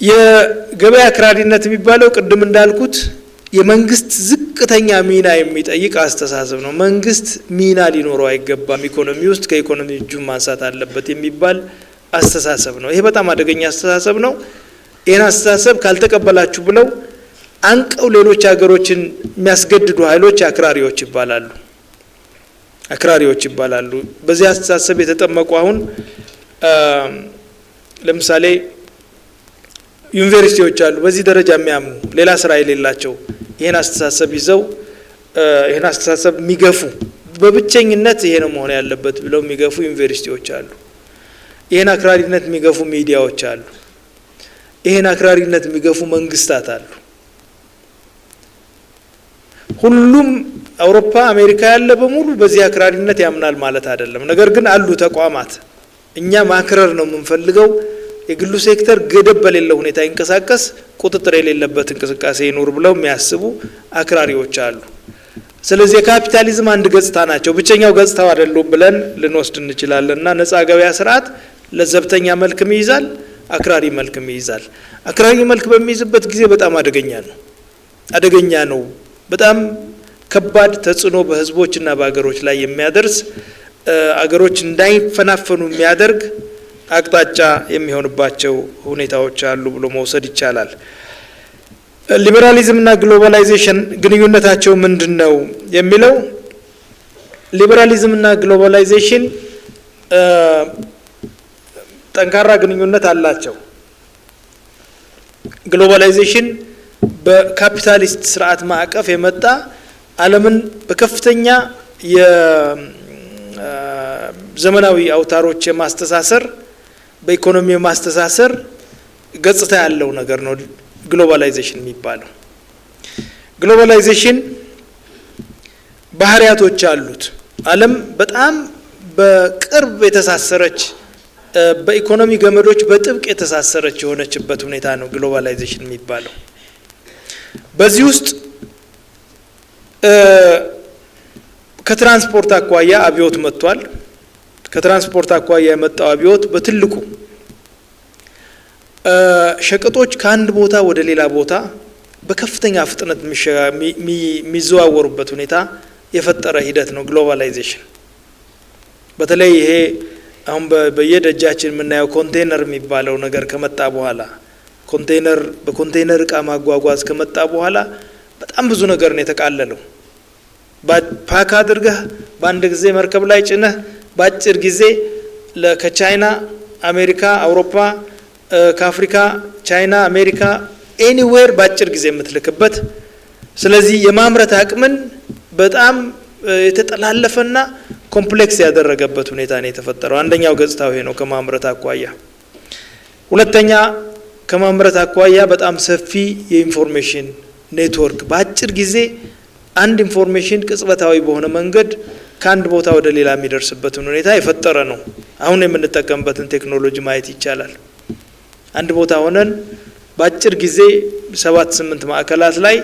የገበያ አክራሪነት የሚባለው ቅድም እንዳልኩት የመንግስት ዝቅተኛ ሚና የሚጠይቅ አስተሳሰብ ነው። መንግስት ሚና ሊኖረው አይገባም፣ ኢኮኖሚ ውስጥ ከኢኮኖሚ እጁን ማንሳት አለበት የሚባል አስተሳሰብ ነው። ይሄ በጣም አደገኛ አስተሳሰብ ነው። ይሄን አስተሳሰብ ካልተቀበላችሁ ብለው አንቀው ሌሎች ሀገሮችን የሚያስገድዱ ኃይሎች አክራሪዎች ይባላሉ። በዚህ አስተሳሰብ የተጠመቁ አሁን ለምሳሌ ዩኒቨርሲቲዎች አሉ በዚህ ደረጃ የሚያምኑ ሌላ ስራ የሌላቸው ይሄን አስተሳሰብ ይዘው ይሄን አስተሳሰብ የሚገፉ በብቸኝነት ይሄ ነው መሆን ያለበት ብለው የሚገፉ ዩኒቨርሲቲዎች አሉ። ይሄን አክራሪነት የሚገፉ ሚዲያዎች አሉ። ይሄን አክራሪነት የሚገፉ መንግስታት አሉ። ሁሉም አውሮፓ አሜሪካ ያለ በሙሉ በዚህ አክራሪነት ያምናል ማለት አይደለም። ነገር ግን አሉ ተቋማት እኛ ማክረር ነው የምንፈልገው የግሉ ሴክተር ገደብ በሌለው ሁኔታ ይንቀሳቀስ ቁጥጥር የሌለበት እንቅስቃሴ ይኖር ብለው የሚያስቡ አክራሪዎች አሉ። ስለዚህ የካፒታሊዝም አንድ ገጽታ ናቸው፣ ብቸኛው ገጽታው አይደሉም ብለን ልንወስድ እንችላለንና ነፃ ገበያ ስርዓት ለዘብተኛ መልክም ይይዛል፣ አክራሪ መልክም ይይዛል። አክራሪ መልክ በሚይዝበት ጊዜ በጣም አደገኛ ነው። በጣም ከባድ ተጽዕኖ በህዝቦችና በአገሮች ላይ የሚያደርስ አገሮች እንዳይፈናፈኑ የሚያደርግ አቅጣጫ የሚሆንባቸው ሁኔታዎች አሉ ብሎ መውሰድ ይቻላል። ሊበራሊዝም እና ግሎባላይዜሽን ግንኙነታቸው ምንድነው የሚለው ሊበራሊዝም እና ግሎባላይዜሽን ጠንካራ ግንኙነት አላቸው። ግሎባላይዜሽን በካፒታሊስት ስርዓት ማዕቀፍ የመጣ ዓለምን በከፍተኛ የዘመናዊ አውታሮች የማስተሳሰር በኢኮኖሚ የማስተሳሰር ገጽታ ያለው ነገር ነው ግሎባላይዜሽን የሚባለው። ግሎባላይዜሽን ባህሪያቶች አሉት። ዓለም በጣም በቅርብ የተሳሰረች በኢኮኖሚ ገመዶች በጥብቅ የተሳሰረች የሆነችበት ሁኔታ ነው ግሎባላይዜሽን የሚባለው። በዚህ ውስጥ ከትራንስፖርት አኳያ አብዮት መጥቷል። ከትራንስፖርት አኳያ የመጣው አብዮት በትልቁ ሸቀጦች ከአንድ ቦታ ወደ ሌላ ቦታ በከፍተኛ ፍጥነት የሚዘዋወሩበት ሁኔታ የፈጠረ ሂደት ነው ግሎባላይዜሽን። በተለይ ይሄ አሁን በየደጃችን የምናየው ኮንቴነር የሚባለው ነገር ከመጣ በኋላ በኮንቴነር እቃ ማጓጓዝ ከመጣ በኋላ በጣም ብዙ ነገር ነው የተቃለለው። ፓክ አድርገህ በአንድ ጊዜ መርከብ ላይ ጭነህ በአጭር ጊዜ ከቻይና አሜሪካ፣ አውሮፓ፣ ከአፍሪካ ቻይና፣ አሜሪካ ኤኒዌር በአጭር ጊዜ የምትልክበት። ስለዚህ የማምረት አቅምን በጣም የተጠላለፈና ኮምፕሌክስ ያደረገበት ሁኔታ ነው የተፈጠረው። አንደኛው ገጽታው ይሄ ነው ከማምረት አኳያ። ሁለተኛ ከማምረት አኳያ በጣም ሰፊ የኢንፎርሜሽን ኔትወርክ በአጭር ጊዜ አንድ ኢንፎርሜሽን ቅጽበታዊ በሆነ መንገድ ከአንድ ቦታ ወደ ሌላ የሚደርስበትን ሁኔታ የፈጠረ ነው። አሁን የምንጠቀምበትን ቴክኖሎጂ ማየት ይቻላል። አንድ ቦታ ሆነን በአጭር ጊዜ 7-8 ማዕከላት ላይ